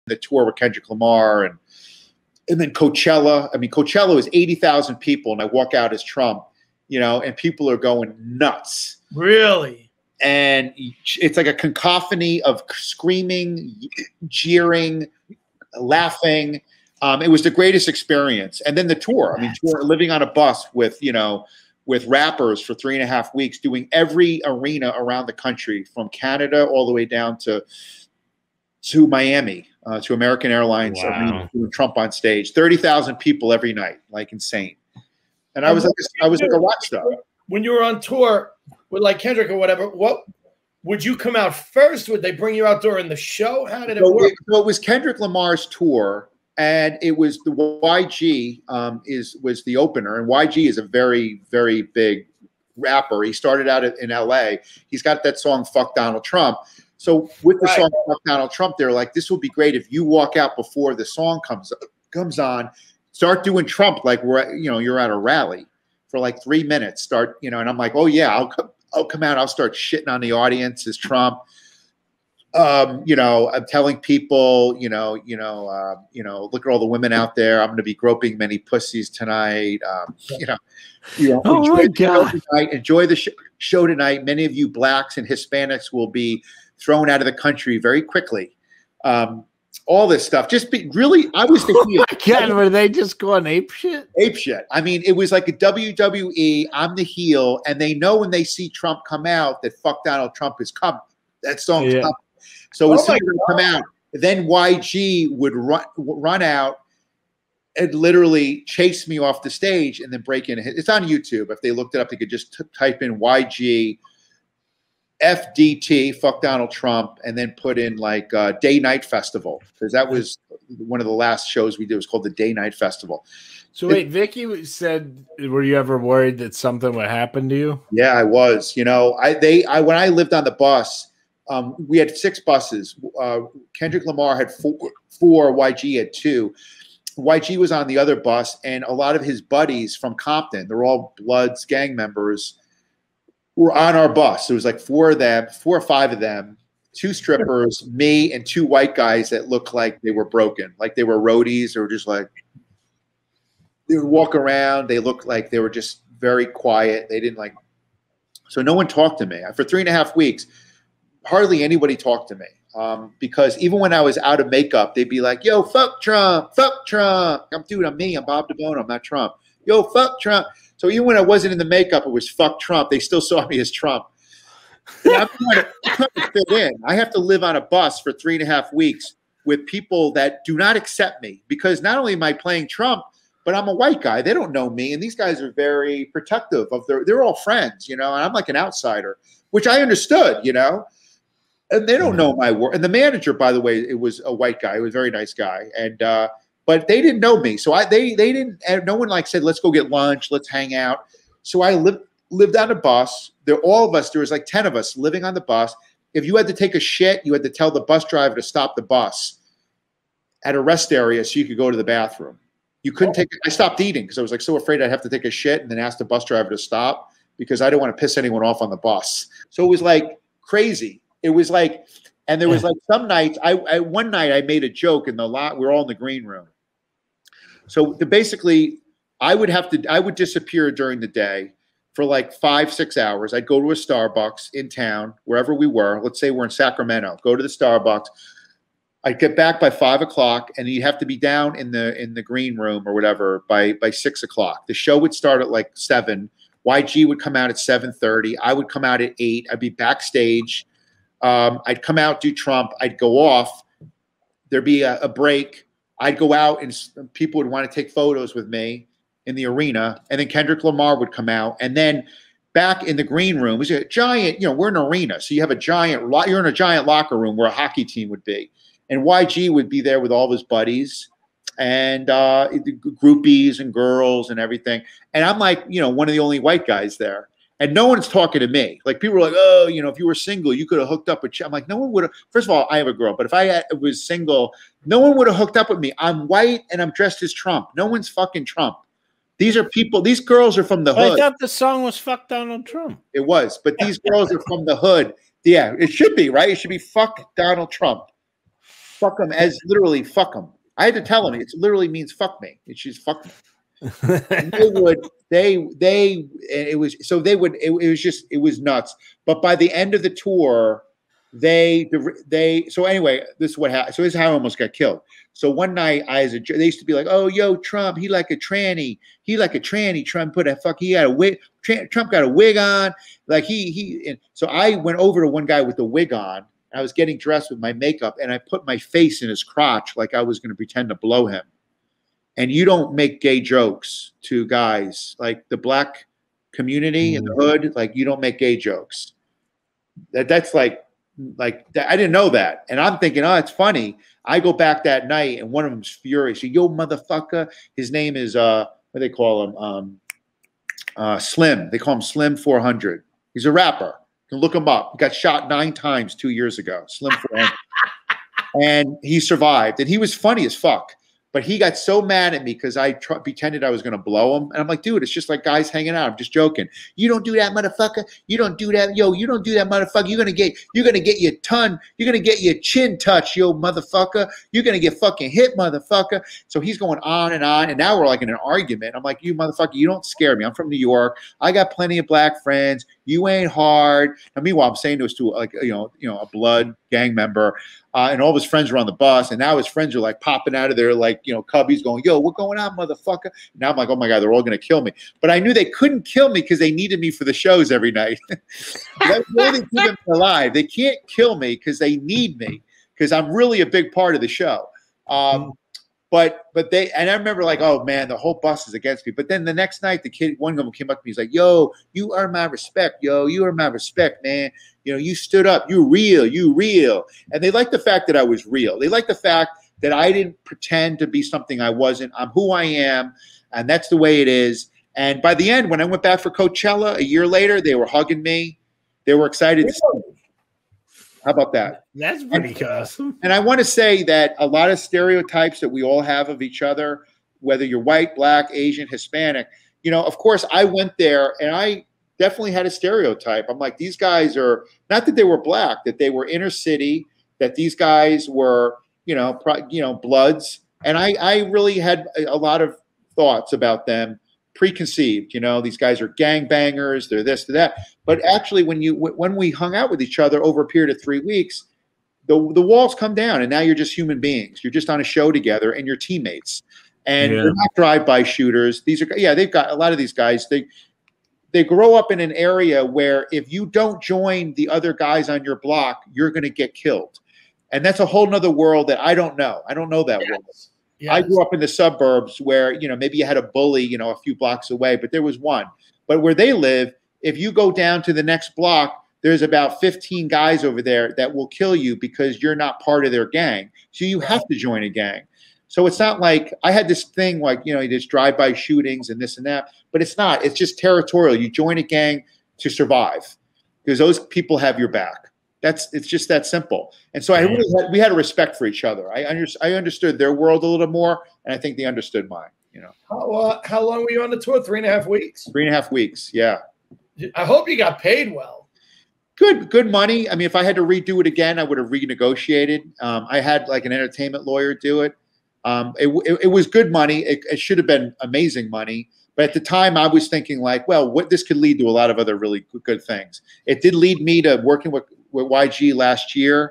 the tour with Kendrick Lamar and then Coachella. I mean, Coachella was 80,000 people, and I walk out as Trump, you know, and people are going nuts. Really? And it's like a cacophony of screaming, jeering, laughing. It was the greatest experience. And then the tour. I mean, living on a bus with, you know, with rappers for 3.5 weeks, doing every arena around the country, from Canada all the way down to Miami, to American Airlines, arena, doing Trump on stage. 30,000 people every night, like insane. And I was like a rock star. When you were on tour with like Kendrick or whatever, what would you come out first? Would they bring you out during the show? How did it work? So it was Kendrick Lamar's tour, and it was the YG was the opener, and YG is a very, very big rapper. He started out in LA. He's got that song "Fuck Donald Trump." So with the song "Fuck Donald Trump," they're like, "This will be great if you walk out before the song comes on. Start doing Trump like you're at a rally for like 3 minutes. Start, you know." And I'm like, "Oh yeah, I'll come out. I'll start shitting on the audience as Trump." You know, I'm telling people, you know, look at all the women out there. I'm going to be groping many pussies tonight. Oh my God. Enjoy the show tonight. Many of you blacks and Hispanics will be thrown out of the country very quickly. All this stuff. I was the heel. God, were they just going ape shit? Ape shit. I mean, it was like a WWE. I'm the heel, and they know when they see Trump come out that "Fuck Donald Trump" is coming. That song's coming. So as soon as it come out, then YG would run out and literally chase me off the stage and then break in. It's on YouTube. If they looked it up, they could just type in YG FDT, fuck Donald Trump, and then put in like Day Night Festival, because that was one of the last shows we did. It was called the Day Night Festival. So wait, Vicky said, were you ever worried that something would happen to you? Yeah, I was. You know, when I lived on the bus, we had 6 buses. Kendrick Lamar had 4, YG had 2. YG was on the other bus, and a lot of his buddies from Compton, they're all Bloods gang members, were on our bus. There was like 4 or 5 of them, 2 strippers, me, and 2 white guys that looked like they were broken, like they were roadies, or just like they would walk around. They looked like they were just very quiet. They didn't like, so no one talked to me for 3.5 weeks. Hardly anybody talked to me, because even when I was out of makeup, they'd be like, "Yo, fuck Trump, fuck Trump." I'm me. I'm Bob DiBuono. I'm not Trump. Yo, fuck Trump. So even when I wasn't in the makeup, it was fuck Trump. They still saw me as Trump. I'm trying to fit in. I have to live on a bus for 3.5 weeks with people that do not accept me, because not only am I playing Trump, but I'm a white guy. They don't know me, and these guys are very protective of they're all friends, you know, and I'm like an outsider, which I understood, you know. And they don't know my work. And the manager, by the way, it was a white guy. He was a very nice guy. And but they didn't know me. So they didn't. No one like said, "Let's go get lunch. Let's hang out." So I lived on a bus. All of us. There was like 10 of us living on the bus. If you had to take a shit, you had to tell the bus driver to stop the bus at a rest area so you could go to the bathroom. You couldn't take. I stopped eating because I was like so afraid I'd have to take a shit and then ask the bus driver to stop, because I didn't want to piss anyone off on the bus. So it was like crazy. It was like, and there was like some nights, one night I made a joke in the lot. We're all in the green room. So basically I would disappear during the day for like 5-6 hours. I'd go to a Starbucks in town, wherever we were. Let's say we're in Sacramento, go to the Starbucks. I'd get back by 5 o'clock, and you'd have to be down in the green room or whatever by 6 o'clock. The show would start at like 7. YG would come out at 7:30. I would come out at 8. I'd be backstage. I'd come out, do Trump. I'd go off. There'd be a break. I'd go out, and people would want to take photos with me in the arena. And then Kendrick Lamar would come out. And then back in the green room, it was a giant, you know, we're an arena. So you have you're in a giant locker room where a hockey team would be. And YG would be there with all of his buddies and groupies and girls and everything. And I'm like, you know, one of the only white guys there. And no one's talking to me. Like, people were like, "Oh, you know, if you were single, you could have hooked up with." I'm like, no one would have. First of all, I have a girl, but if I was single, no one would have hooked up with me. I'm white and I'm dressed as Trump. No one's fucking Trump. These are people. These girls are from the hood. I thought the song was "Fuck Donald Trump." It was, but these girls are from the hood. Yeah, it should be, right. It should be "Fuck Donald Trump." fuck them as literally fuck them. I had to tell him it literally means fuck me. It's just fuck me. And it was nuts. But by the end of the tour, so anyway, this is what happened. So this is how I almost got killed. So one night, they used to be like, "Oh, yo, Trump, he like a tranny. He like a tranny. Trump put a he got a wig. Trump got a wig on. Like and so I went over to one guy with the wig on. I was getting dressed with my makeup, and I put my face in his crotch like I was going to pretend to blow him. And you don't make gay jokes to guys like the black community in the hood. Like you don't make gay jokes. That's like I didn't know that. And I'm thinking, oh, it's funny. I go back that night and one of them's furious. Yo, motherfucker. His name is, what do they call him? Slim. They call him Slim 400. He's a rapper. You can look him up. He got shot 9 times 2 years ago. Slim 400. And he survived. And he was funny as fuck. But he got so mad at me because I pretended I was going to blow him. And I'm like, dude, it's just like guys hanging out. I'm just joking. You don't do that, motherfucker. You don't do that. Yo, you don't do that, motherfucker. You're going to get your chin touched, yo, motherfucker. You're going to get fucking hit, motherfucker. So he's going on. And now we're like in an argument. I'm like, you motherfucker, you don't scare me. I'm from New York. I got plenty of black friends. You ain't hard. And meanwhile, I'm saying this to like, a blood gang member. And all of his friends were on the bus, and now his friends are like popping out of there like, cubbies going, yo, what's going on, motherfucker? Now I'm like, oh my God, they're all going to kill me. But I knew they couldn't kill me because they needed me for the shows every night. That's why they keep them alive. They can't kill me because they need me because I'm really a big part of the show. But I remember like, oh man, the whole bus is against me. But then the next night, one of them came up to me. He's like, yo, you earn my respect. Yo, you earn my respect, man. You stood up. You real. And they like the fact that I was real. They like the fact that I didn't pretend to be something I wasn't. I'm who I am. And that's the way it is. And by the end, when I went back for Coachella a year later, they were hugging me. They were excited to see me. How about that? That's pretty awesome. And I want to say that a lot of stereotypes that we all have of each other, whether you're white, black, Asian, Hispanic, of course, I went there and I definitely had a stereotype. I'm like, these guys are, not that they were black, that they were inner city, that these guys were, bloods. And I really had a lot of thoughts about them preconceived. These guys are gangbangers, they're this, they're that. But actually, when we hung out with each other over a period of 3 weeks, the walls come down, and now you're just human beings. You're just on a show together, and you're teammates. And they're not drive-by shooters. These are, they've got a lot of these guys. They grow up in an area where if you don't join the other guys on your block, you're going to get killed. And that's a whole nother world that I don't know. I don't know that world. Yes. I grew up in the suburbs where, maybe you had a bully, a few blocks away, but there was one. But where they live, if you go down to the next block, there's about 15 guys over there that will kill you because you're not part of their gang. So you have to join a gang. So it's not like I had this thing like, there's drive-by shootings and this and that, but it's not. It's just territorial. You join a gang to survive because those people have your back. It's just that simple. And so we had a respect for each other. I understood their world a little more, and I think they understood mine. How long were you on the tour? 3.5 weeks. 3.5 weeks. Yeah. I hope you got paid well. Good money. I mean, if I had to redo it again, I would have renegotiated. I had like an entertainment lawyer do it. It was good money. It should have been amazing money. But at the time, I was thinking like, well, this could lead to a lot of other really good things. It did lead me to working with YG last year.